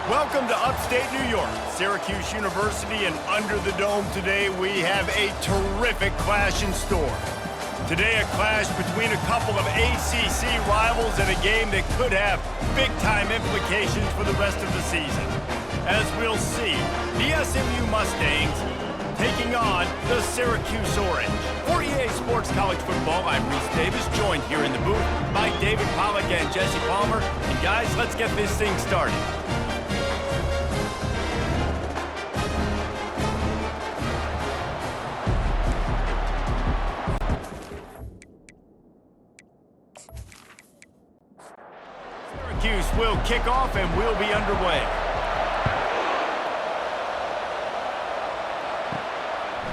Welcome to upstate New York, Syracuse University, and under the dome today we have a terrific clash in store. Today a clash between a couple of ACC rivals in a game that could have big-time implications for the rest of the season. As we'll see, the SMU Mustangs taking on the Syracuse Orange. For EA Sports College Football, I'm Reese Davis, joined here in the booth by David Pollack and Jesse Palmer. And guys, let's get this thing started. Syracuse will kick off and we'll be underway.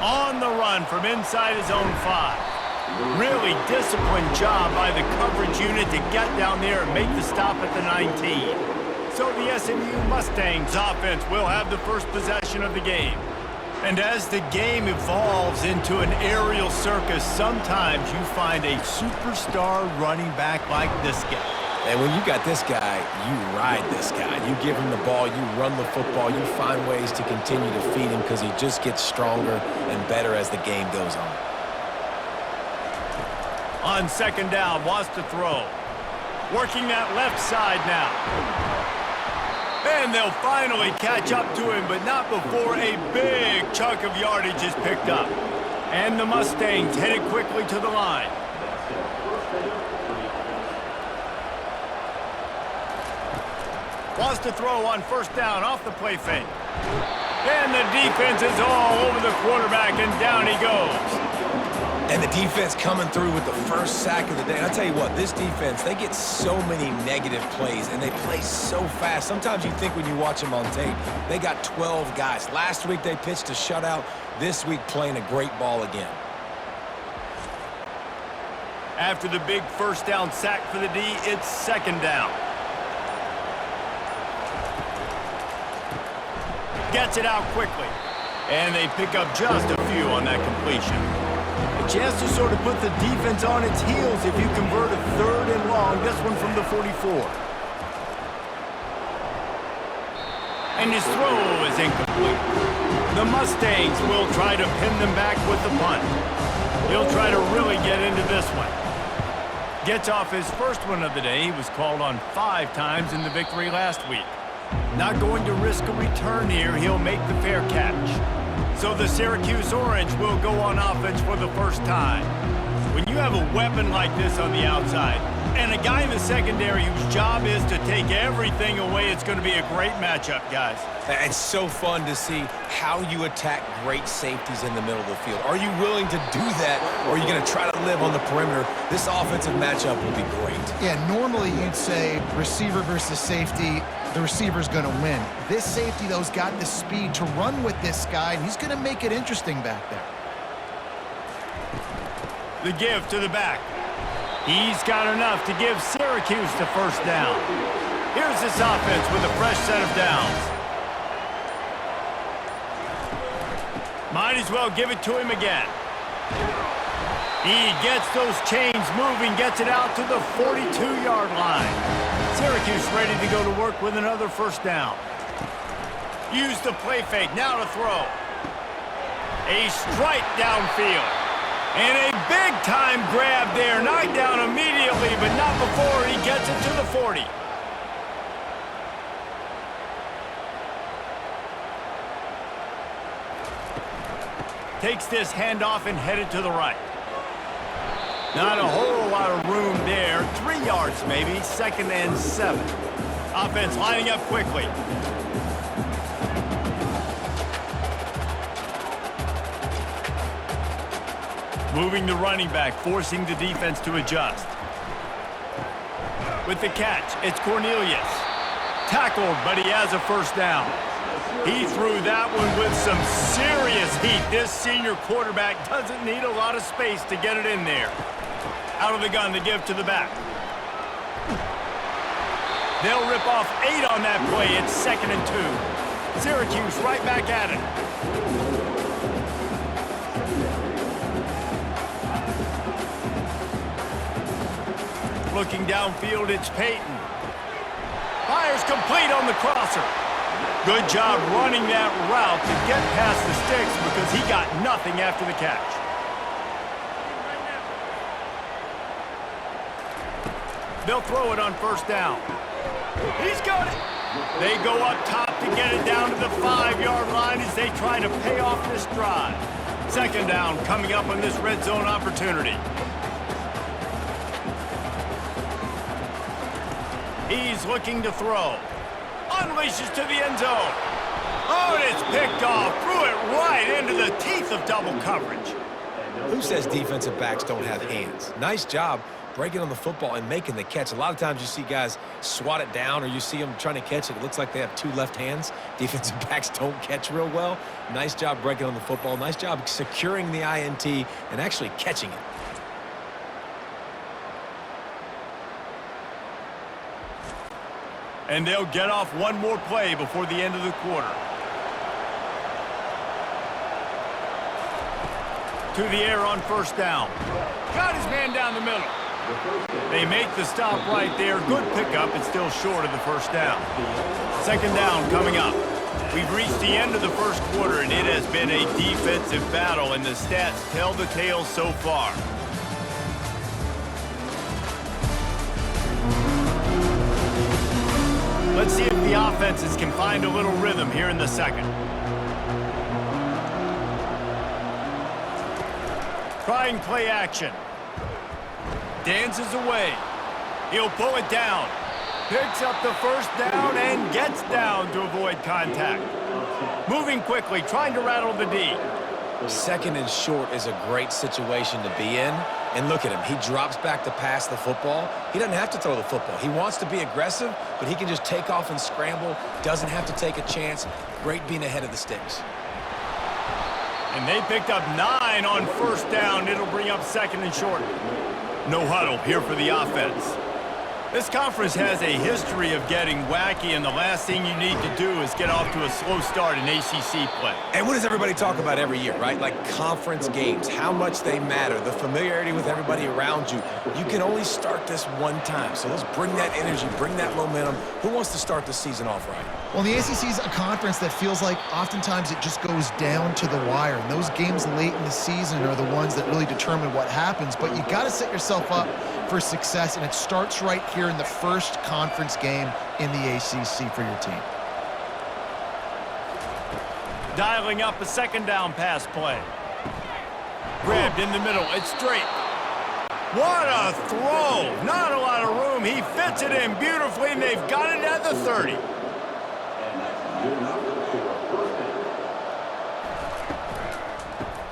On the run from inside his own 5. Really disciplined job by the coverage unit to get down there and make the stop at the 19. So the SMU Mustangs offense will have the first possession of the game. And as the game evolves into an aerial circus, sometimes you find a superstar running back like this guy. And when you got this guy, you ride this guy. You give him the ball, you run the football, you find ways to continue to feed him because he just gets stronger and better as the game goes on. On second down, wants to throw. Working that left side now. And they'll finally catch up to him, but not before a big chunk of yardage is picked up. And the Mustangs headed quickly to the line. Wants to throw on first down off the play fake. And the defense is all over the quarterback, and down he goes. And the defense coming through with the first sack of the day. And I'll tell you what, this defense, they get so many negative plays, and they play so fast. Sometimes you think when you watch them on tape, they got 12 guys. Last week they pitched a shutout. This week playing a great ball again. After the big first down sack for the D, it's second down. Gets it out quickly, and they pick up just a few on that completion. A chance to sort of put the defense on its heels if you convert a third and long, this one from the 44. And his throw is incomplete. The Mustangs will try to pin them back with the punt. He'll try to really get into this one. Gets off his first one of the day. He was called on 5 times in the victory last week. Not going to risk a return here. He'll make the fair catch. So the Syracuse Orange will go on offense for the first time. When you have a weapon like this on the outside and a guy in the secondary whose job is to take everything away, it's going to be a great matchup, guys. It's so fun to see how you attack great safeties in the middle of the field. Are you willing to do that, or are you going to try to live on the perimeter? This offensive matchup will be great. Yeah, normally you'd say receiver versus safety, the receiver's going to win. This safety, though, has got the speed to run with this guy, and he's going to make it interesting back there. The give to the back. He's got enough to give Syracuse the first down. Here's this offense with a fresh set of downs. Might as well give it to him again. He gets those chains moving, gets it out to the 42-yard line. Syracuse ready to go to work with another first down. Use the play fake, now to throw. A strike downfield. And a big-time grab there. Knocked down immediately, but not before he gets it to the 40. Takes this handoff and headed to the right. Not a whole lot of room there. 3 yards maybe, second and 7. Offense lining up quickly. Moving the running back, forcing the defense to adjust. With the catch, it's Cornelius. Tackled, but he has a first down. He threw that one with some serious heat. This senior quarterback doesn't need a lot of space to get it in there. Out of the gun, the give to the back. They'll rip off 8 on that play. It's second and 2. Syracuse right back at it. Looking downfield, it's Peyton. Fires complete on the crosser. Good job running that route to get past the sticks because he got nothing after the catch. They'll throw it on first down. He's got it. They go up top to get it down to the 5-yard line as they try to pay off this drive. Second down coming up on this red zone opportunity. He's looking to throw. Unleashes to the end zone. Oh, and it's picked off. Threw it right into the teeth of double coverage. Who says defensive backs don't have hands? Nice job breaking on the football and making the catch. A lot of times you see guys swat it down or you see them trying to catch it. It looks like they have two left hands. Defensive backs don't catch real well. Nice job breaking on the football. Nice job securing the INT and actually catching it. And they'll get off one more play before the end of the quarter. To the air on first down. Got his man down the middle. They make the stop right there. Good pickup. It's still short of the first down. Second down coming up. We've reached the end of the first quarter, and it has been a defensive battle, and the stats tell the tale so far. Let's see if the offenses can find a little rhythm here in the second. Trying play action. Dances away. He'll pull it down. Picks up the first down and gets down to avoid contact. Moving quickly, trying to rattle the D. Second and short is a great situation to be in. And look at him. He drops back to pass the football. He doesn't have to throw the football. He wants to be aggressive, but he can just take off and scramble. Doesn't have to take a chance. Great being ahead of the sticks. And they picked up 9 on first down. It'll bring up second and short. No huddle here for the offense. This conference has a history of getting wacky, and the last thing you need to do is get off to a slow start in ACC play. And what does everybody talk about every year, right? Like conference games, how much they matter, the familiarity with everybody around you. You can only start this one time, so let's bring that energy, bring that momentum. Who wants to start the season off right? Well, the ACC is a conference that feels like oftentimes it just goes down to the wire. And those games late in the season are the ones that really determine what happens. But you got to set yourself up for success, and it starts right here in the first conference game in the ACC for your team. Dialing up a second down pass play. Grabbed in the middle. It's straight. What a throw. Not a lot of room. He fits it in beautifully, and they've got it at the 30.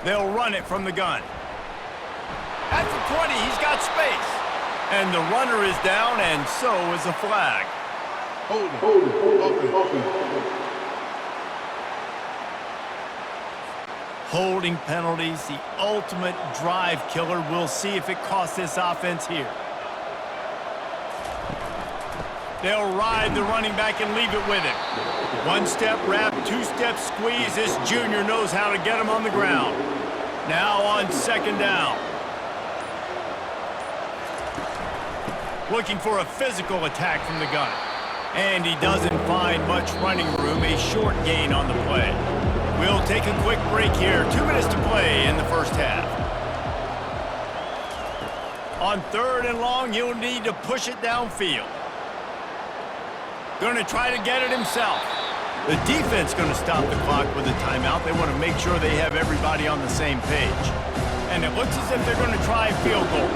They'll run it from the gun. At the 20, he's got space. And the runner is down, and so is the flag. Holding penalties, the ultimate drive killer. We'll see if it costs this offense here. They'll ride the running back and leave it with him. One-step wrap, two-step squeeze. This junior knows how to get him on the ground. Now on second down. Looking for a physical attack from the gun. And he doesn't find much running room. A short gain on the play. We'll take a quick break here. 2 minutes to play in the first half. On third and long, he'll need to push it downfield. Going to try to get it himself. The defense going to stop the clock with a timeout. They want to make sure they have everybody on the same page. And it looks as if they're going to try a field goal.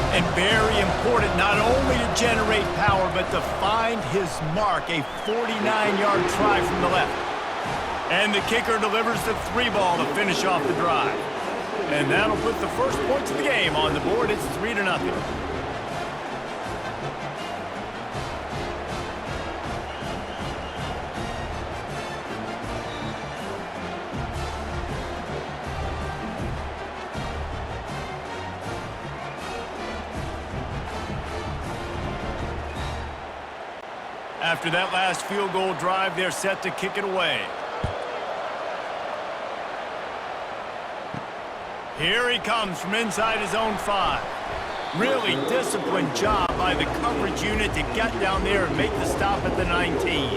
And very important, not only to generate power, but to find his mark, a 49-yard try from the left. And the kicker delivers the 3-ball to finish off the drive. And that'll put the first points of the game on the board. It's 3-0. After that last field goal drive, they're set to kick it away. Here he comes from inside his own 5. Really disciplined job by the coverage unit to get down there and make the stop at the 19.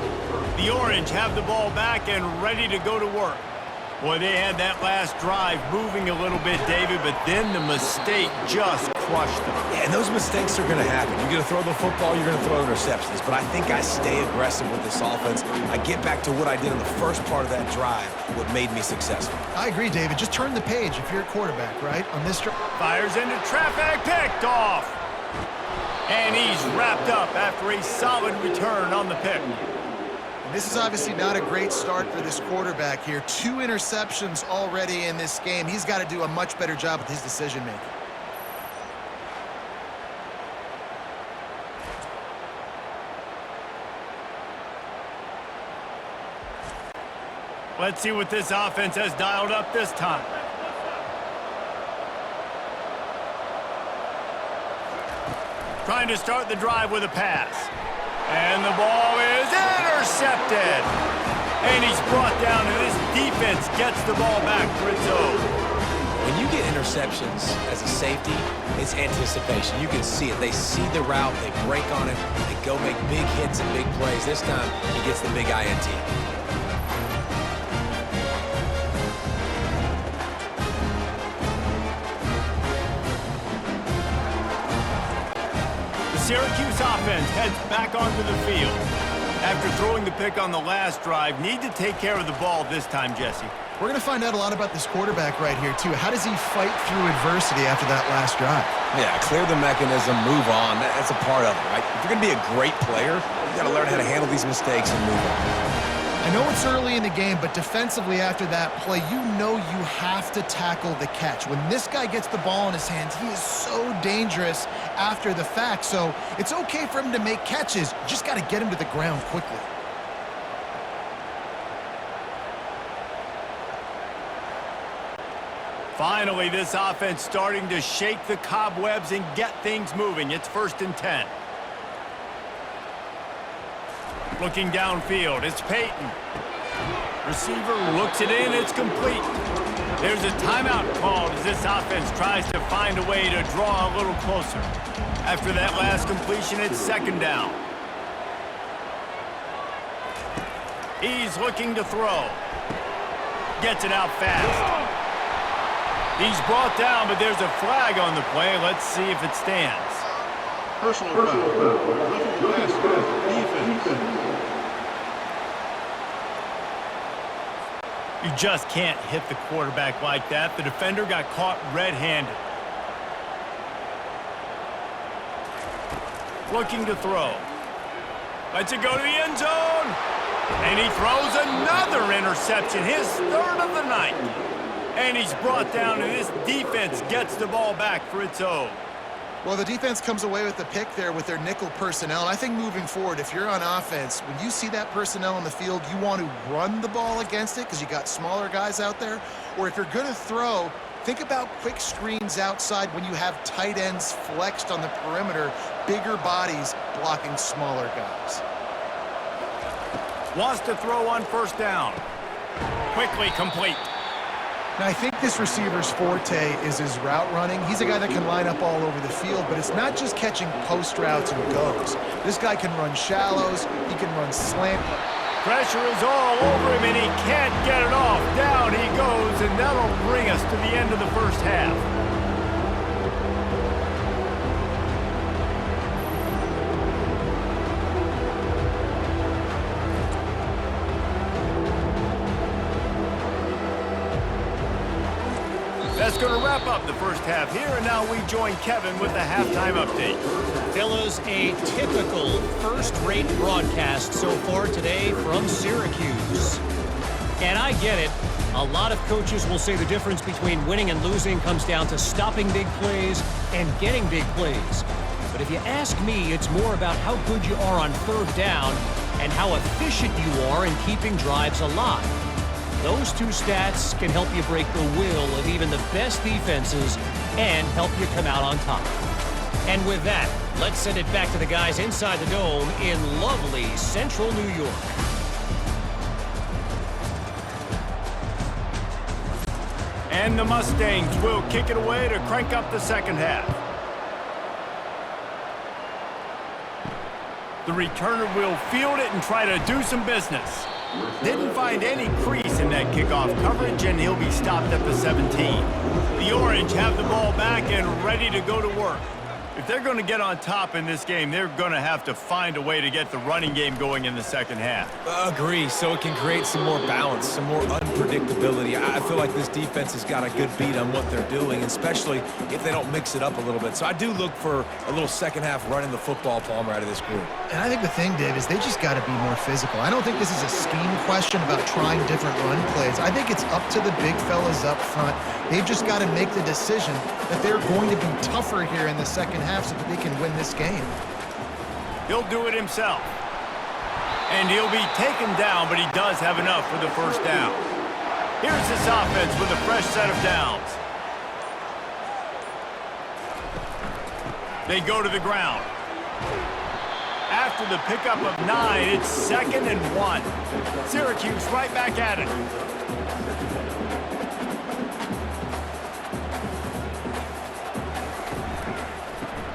The Orange have the ball back and ready to go to work. Boy, they had that last drive moving a little bit, David, but then the mistake just crushed them. Yeah, and those mistakes are going to happen. You're going to throw the football, you're going to throw interceptions. But I think I stay aggressive with this offense. I get back to what I did in the first part of that drive, what made me successful. I agree, David. Just turn the page if you're a quarterback, right? On this drive. Fires into traffic, picked off. And he's wrapped up after a solid return on the pick. This is obviously not a great start for this quarterback here. 2 interceptions already in this game. He's got to do a much better job with his decision-making. Let's see what this offense has dialed up this time. Trying to start the drive with a pass. And the ball is intercepted. And he's brought down, and this defense gets the ball back for its own. When you get interceptions as a safety, it's anticipation. You can see it. They see the route, they break on it, they go make big hits and big plays. This time, he gets the big INT. Syracuse offense heads back onto the field. After throwing the pick on the last drive, need to take care of the ball this time, Jesse. We're going to find out a lot about this quarterback right here, too. How does he fight through adversity after that last drive? Yeah, clear the mechanism, move on. That's a part of it, right? If you're going to be a great player, you got to learn how to handle these mistakes and move on. I know it's early in the game, but defensively after that play, you know you have to tackle the catch. When this guy gets the ball in his hands, he is so dangerous after the fact. So it's okay for him to make catches. You just got to get him to the ground quickly. Finally, this offense starting to shake the cobwebs and get things moving. It's 1st and 10. Looking downfield, it's Peyton. Receiver looks it in, it's complete. There's a timeout called as this offense tries to find a way to draw a little closer. After that last completion, it's 2nd down. He's looking to throw. Gets it out fast. He's brought down, but there's a flag on the play. Let's see if it stands. Personal foul. Defense. You just can't hit the quarterback like that. The defender got caught red-handed. Looking to throw. Lets it go to the end zone. And he throws another interception, his 3rd of the night. And he's brought down, and this defense gets the ball back for its own. Well, the defense comes away with the pick there with their nickel personnel. And I think moving forward, if you're on offense, when you see that personnel on the field, you want to run the ball against it because you got smaller guys out there. Or if you're going to throw, think about quick screens outside when you have tight ends flexed on the perimeter, bigger bodies blocking smaller guys. Wants to throw on 1st down. Quickly complete. Now, I think this receiver's forte is his route running. He's a guy that can line up all over the field, but it's not just catching post routes and goes. This guy can run shallows. He can run slant. Pressure is all over him, and he can't get it off. Down he goes, and that'll bring us to the end of the 1st half. That's going to wrap up the 1st half here, and now we join Kevin with the halftime update. Fellas, a typical first-rate broadcast so far today from Syracuse. And I get it. A lot of coaches will say the difference between winning and losing comes down to stopping big plays and getting big plays. But if you ask me, it's more about how good you are on 3rd down and how efficient you are in keeping drives alive. Those 2 stats can help you break the will of even the best defenses and help you come out on top. And with that, let's send it back to the guys inside the dome in lovely central New York. And the Mustangs will kick it away to crank up the 2nd half. The returner will field it and try to do some business. Didn't find any crease in that kickoff coverage, and he'll be stopped at the 17. The Orange have the ball back and ready to go to work. If they're going to get on top in this game, they're going to have to find a way to get the running game going in the second half. Agree, so it can create some more balance, some more unpredictability. I feel like this defense has got a good beat on what they're doing, especially if they don't mix it up a little bit. So I do look for a little second half running the football, Palmer, out of this group. And I think the thing, Dave, is they just got to be more physical. I don't think this is a scheme question about trying different run plays. I think it's up to the big fellas up front. They've just got to make the decision that they're going to be tougher here in the second half so that they can win this game. He'll do it himself. And he'll be taken down, but he does have enough for the first down. Here's this offense with a fresh set of downs. They go to the ground. After the pickup of 9, it's 2nd and 1. Syracuse right back at it.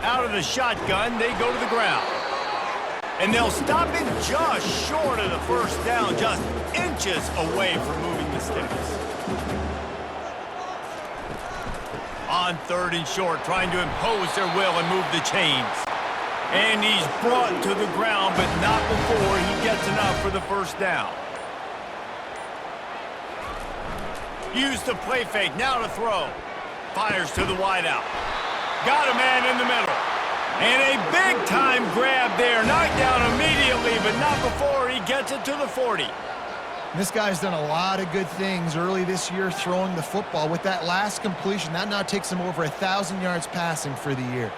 Out of the shotgun, they go to the ground. And they'll stop it just short of the first down, just inches away from moving the sticks. On 3rd and short, trying to impose their will and move the chains. And he's brought to the ground, but not before he gets enough for the first down. Use the play fake, now to throw. Fires to the wideout. Got a man in the middle. And a big-time grab there. Knocked down immediately, but not before he gets it to the 40. This guy's done a lot of good things early this year throwing the football. With that last completion, that now takes him over 1,000 yards passing for the year.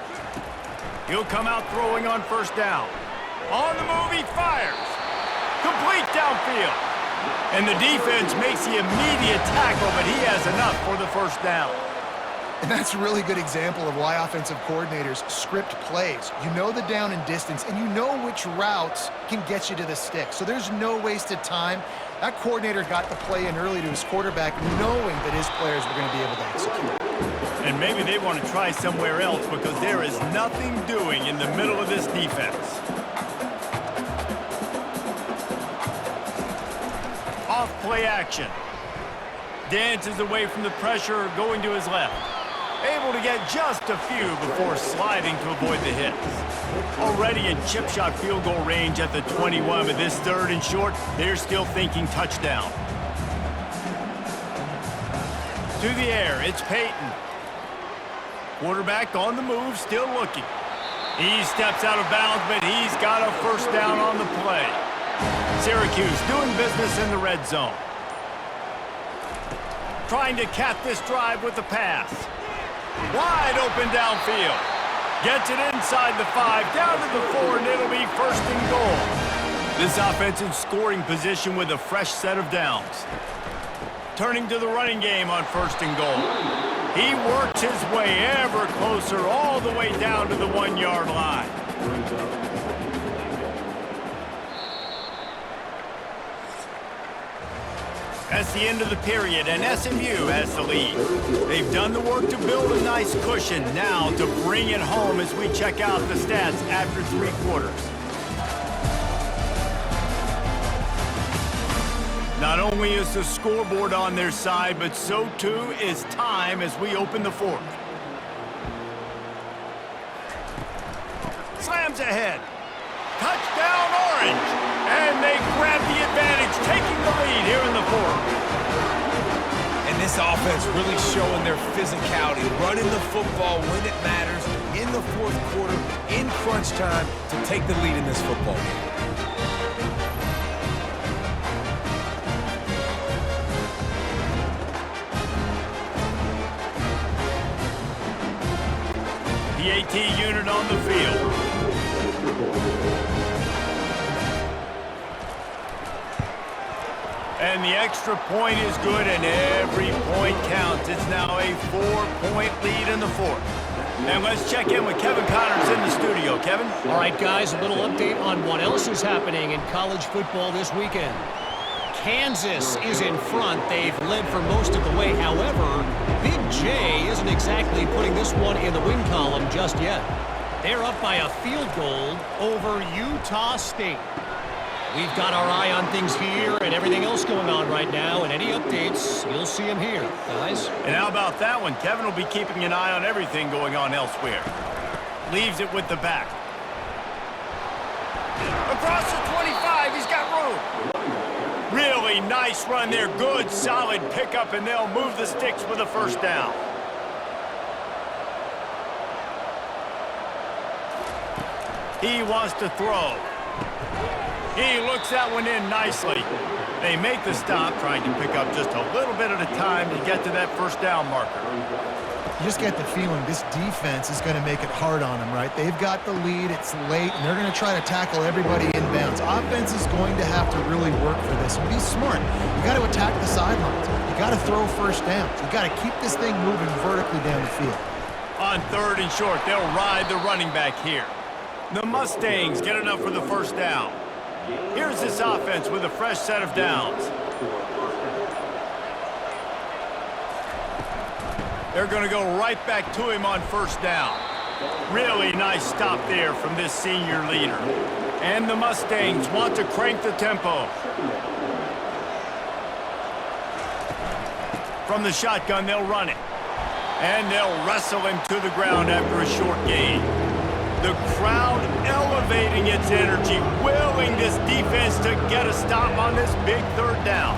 He'll come out throwing on first down. On the move, he fires. Complete downfield. And the defense makes the immediate tackle, but he has enough for the first down. And that's a really good example of why offensive coordinators script plays. You know the down and distance, and you know which routes can get you to the stick. So there's no wasted time. That coordinator got the play in early to his quarterback, knowing that his players were going to be able to execute. And maybe they want to try somewhere else because there is nothing doing in the middle of this defense. Off play action. Dances away from the pressure, going to his left. Able to get just a few before sliding to avoid the hits. Already in chip shot field goal range at the 21, but this 3rd and short, they're still thinking touchdown. To the air, it's Peyton. Quarterback on the move, still looking. He steps out of bounds, but he's got a first down on the play. Syracuse doing business in the red zone. Trying to cap this drive with the pass. Wide open downfield. Gets it inside the 5, down to the 4, and it'll be 1st and goal. This offense in scoring position with a fresh set of downs. Turning to the running game on 1st and goal. He works his way ever closer all the way down to the 1-yard line. That's the end of the period, and SMU has the lead. They've done the work to build a nice cushion, now to bring it home as we check out the stats after 3 quarters. Not only is the scoreboard on their side, but so too is time as we open the 4th. Slams ahead. Touchdown Orange! And they grab the advantage, taking the lead here in the 4th. And this offense really showing their physicality, running the football when it matters, in the 4th quarter, in crunch time, to take the lead in this football game. The AT unit on the field. And the extra point is good, and every point counts. It's now a 4-point lead in the 4th. And let's check in with Kevin Connors in the studio. Kevin? All right, guys, a little update on what else is happening in college football this weekend. Kansas is in front. They've led for most of the way. However, Big J isn't exactly putting this one in the win column just yet. They're up by a field goal over Utah State. We've got our eye on things here and everything else going on right now, and any updates, you'll see them here, guys. And how about that one? Kevin will be keeping an eye on everything going on elsewhere. Leaves it with the back. Across the 25, he's got room. Really nice run there. Good, solid pickup, and they'll move the sticks with a first down. He wants to throw. He looks that one in nicely. They make the stop, trying to pick up just a little bit at a time to get to that first down marker. You just get the feeling this defense is going to make it hard on them, right? They've got the lead, it's late, and they're going to try to tackle everybody inbounds. Offense is going to have to really work for this and be smart. You got to attack the sidelines. You got to throw first downs. You got to keep this thing moving vertically down the field. On 3rd and short, they'll ride the running back here. The Mustangs get enough for the first down. Here's this offense with a fresh set of downs. They're going to go right back to him on first down. Really nice stop there from this senior leader. And the Mustangs want to crank the tempo. From the shotgun, they'll run it. And they'll wrestle him to the ground after a short gain. The crowd elevating its energy, willing this defense to get a stop on this big 3rd down.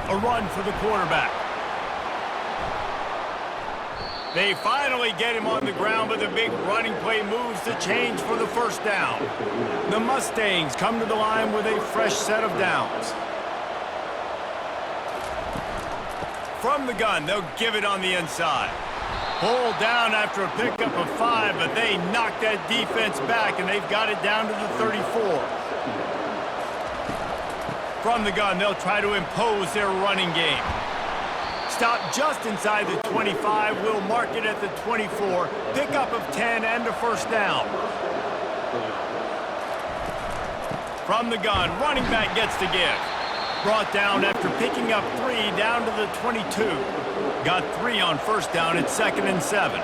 A run for the quarterback. They finally get him on the ground, but the big running play moves the change for the first down. The Mustangs come to the line with a fresh set of downs. From the gun, they'll give it on the inside. Pulled down after a pickup of 5, but they knock that defense back, and they've got it down to the 34. From the gun, they'll try to impose their running game. Stop just inside the 25. We'll mark it at the 24. Pickup of 10 and a first down. From the gun, running back gets the give. Brought down after picking up 3 down to the 22. Got 3 on first down at 2nd and 7.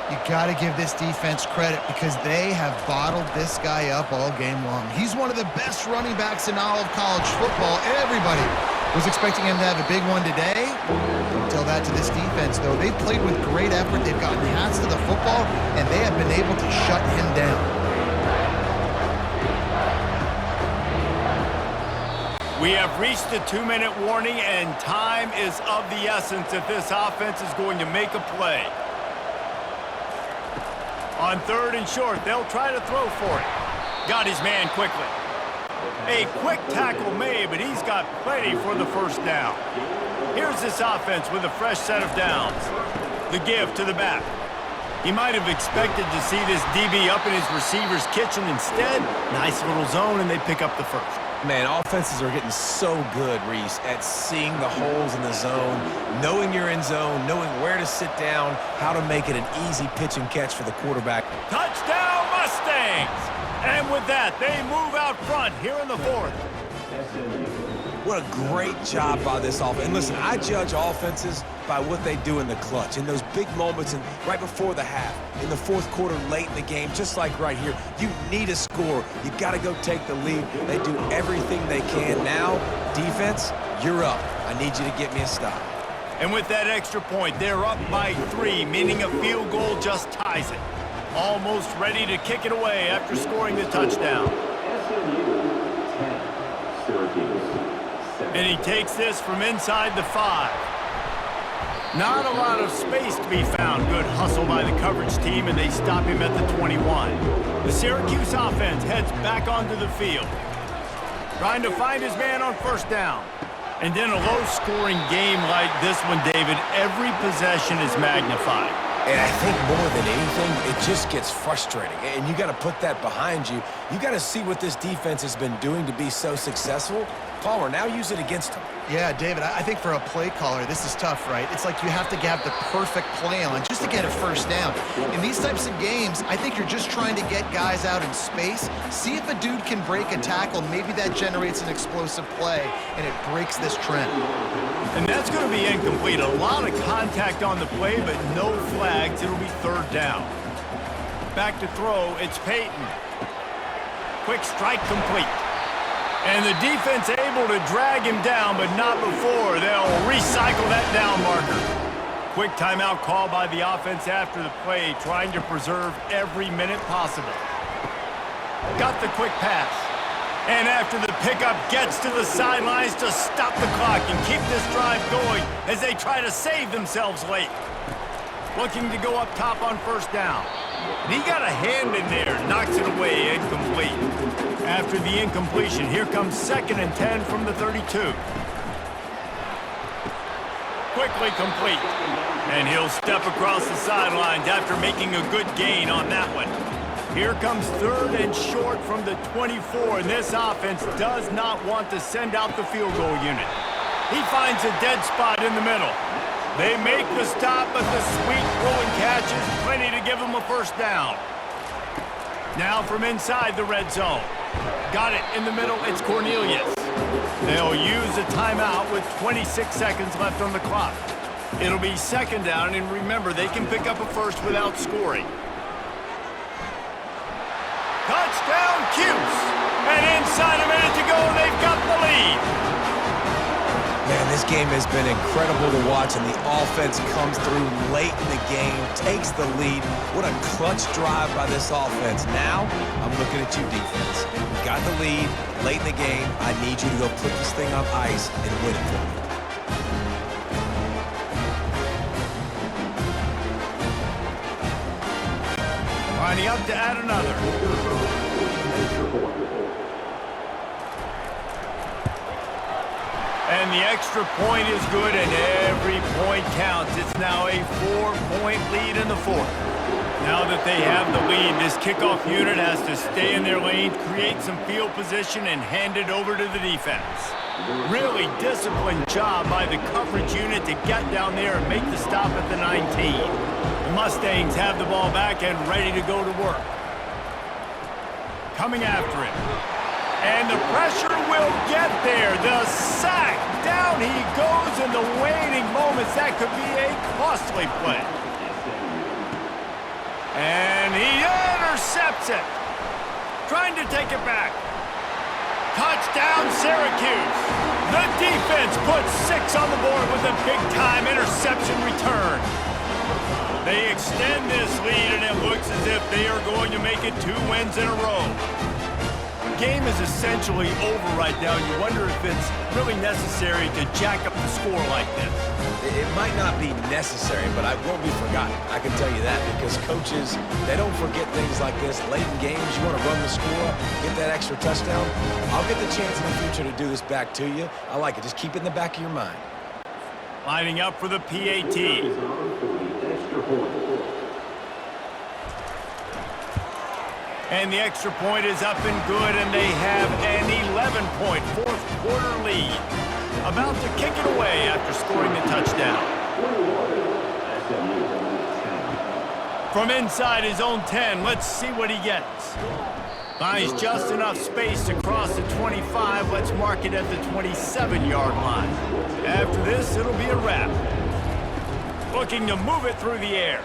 You got to give this defense credit because they have bottled this guy up all game long. He's one of the best running backs in all of college football. Everybody was expecting him to have a big one today. Don't tell that to this defense, though. They've played with great effort. They've gotten hats to the football, and they have been able to shut him down. We have reached the 2-minute warning, and time is of the essence if this offense is going to make a play. On 3rd and short, they'll try to throw for it. Got his man quickly. A quick tackle made, but he's got plenty for the first down. Here's this offense with a fresh set of downs. The give to the back. He might have expected to see this DB up in his receiver's kitchen. Instead, nice little zone, and they pick up the first. Man, offenses are getting so good, Reese, at seeing the holes in the zone, knowing you're in zone, knowing where to sit down, how to make it an easy pitch and catch for the quarterback. Touchdown, Mustangs! And with that, they move out front here in the 4th. What a great job by this offense. And listen, I judge offenses by what they do in the clutch, in those big moments and right before the half, in the 4th quarter, late in the game, just like right here. You need a score. You got to go take the lead. They do everything they can. Now, defense, you're up. I need you to get me a stop. And with that extra point, they're up by 3, meaning a field goal just ties it. Almost ready to kick it away after scoring the touchdown. And he takes this from inside the 5. Not a lot of space to be found. Good hustle by the coverage team, and they stop him at the 21. The Syracuse offense heads back onto the field, trying to find his man on first down. And in a low-scoring game like this one, David, every possession is magnified. And I think more than anything, it just gets frustrating. And you got to put that behind you. You got to see what this defense has been doing to be so successful. Palmer, now use it against him. Yeah, David, I think for a play caller, this is tough, right? It's like you have to have the perfect play on just to get a first down. In these types of games, I think you're just trying to get guys out in space, see if a dude can break a tackle. Maybe that generates an explosive play, and it breaks this trend. And that's going to be incomplete. A lot of contact on the play, but no flags. It'll be 3rd down. Back to throw, it's Peyton. Quick strike complete. And the defense able to drag him down, but not before. They'll recycle that down marker. Quick timeout call by the offense after the play, trying to preserve every minute possible. Got the quick pass. And after the pickup, gets to the sidelines to stop the clock and keep this drive going as they try to save themselves late. Looking to go up top on first down. And he got a hand in there, knocks it away, incomplete. After the incompletion, here comes 2nd and 10 from the 32. Quickly complete. And he'll step across the sidelines after making a good gain on that one. Here comes 3rd and short from the 24, and this offense does not want to send out the field goal unit. He finds a dead spot in the middle. They make the stop, but the sweet rolling catch is plenty to give them a first down. Now from inside the red zone. Got it in the middle, it's Cornelius. They'll use a timeout with 26 seconds left on the clock. It'll be 2nd down, and remember, they can pick up a first without scoring. Touchdown, Cuse! And inside a minute to go, they've got the lead. Man, this game has been incredible to watch, and the offense comes through late in the game, takes the lead. What a clutch drive by this offense. Now, I'm looking at you, defense. We got the lead late in the game. I need you to go put this thing on ice and win it for me. Lining up to add another. And the extra point is good, and every point counts. It's now a 4-point lead in the 4th. Now that they have the lead, this kickoff unit has to stay in their lane, create some field position, and hand it over to the defense. Really disciplined job by the coverage unit to get down there and make the stop at the 19. The Mustangs have the ball back and ready to go to work. Coming after it. And the pressure will get there. The sack. Down he goes in the waning moments. That could be a costly play. And he intercepts it. Trying to take it back. Touchdown, Syracuse. The defense puts 6 on the board with a big-time interception return. They extend this lead, and it looks as if they are going to make it 2 wins in a row. The game is essentially over right now. You wonder if it's really necessary to jack up the score like this. It might not be necessary, but it won't be forgotten. I can tell you that, because coaches, they don't forget things like this. Late in games, you want to run the score, get that extra touchdown. I'll get the chance in the future to do this back to you. I like it. Just keep it in the back of your mind. Lining up for the PAT. And the extra point is up and good, and they have an 11-point 4th quarter lead. About to kick it away after scoring the touchdown. From inside his own 10, let's see what he gets. Finds just enough space to cross the 25. Let's mark it at the 27-yard line. After this, it'll be a wrap. Looking to move it through the air.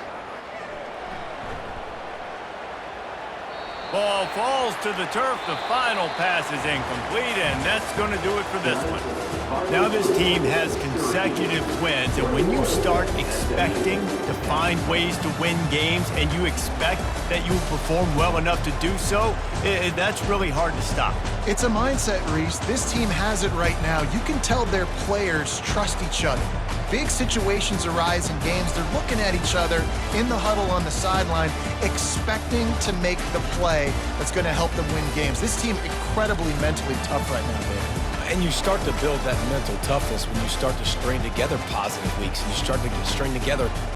Ball falls to the turf. The final pass is incomplete, and that's going to do it for this one. Now this team has consecutive wins, and when you start expecting to find ways to win games and you expect that you will perform well enough to do so, that's really hard to stop. It's a mindset, Reese. This team has it right now. You can tell their players trust each other. Big situations arise in games. They're looking at each other in the huddle on the sideline, expecting to make the play that's going to help them win games. This team incredibly mentally tough right now, Dave. And you start to build that mental toughness when you start to string together positive weeks, and you string together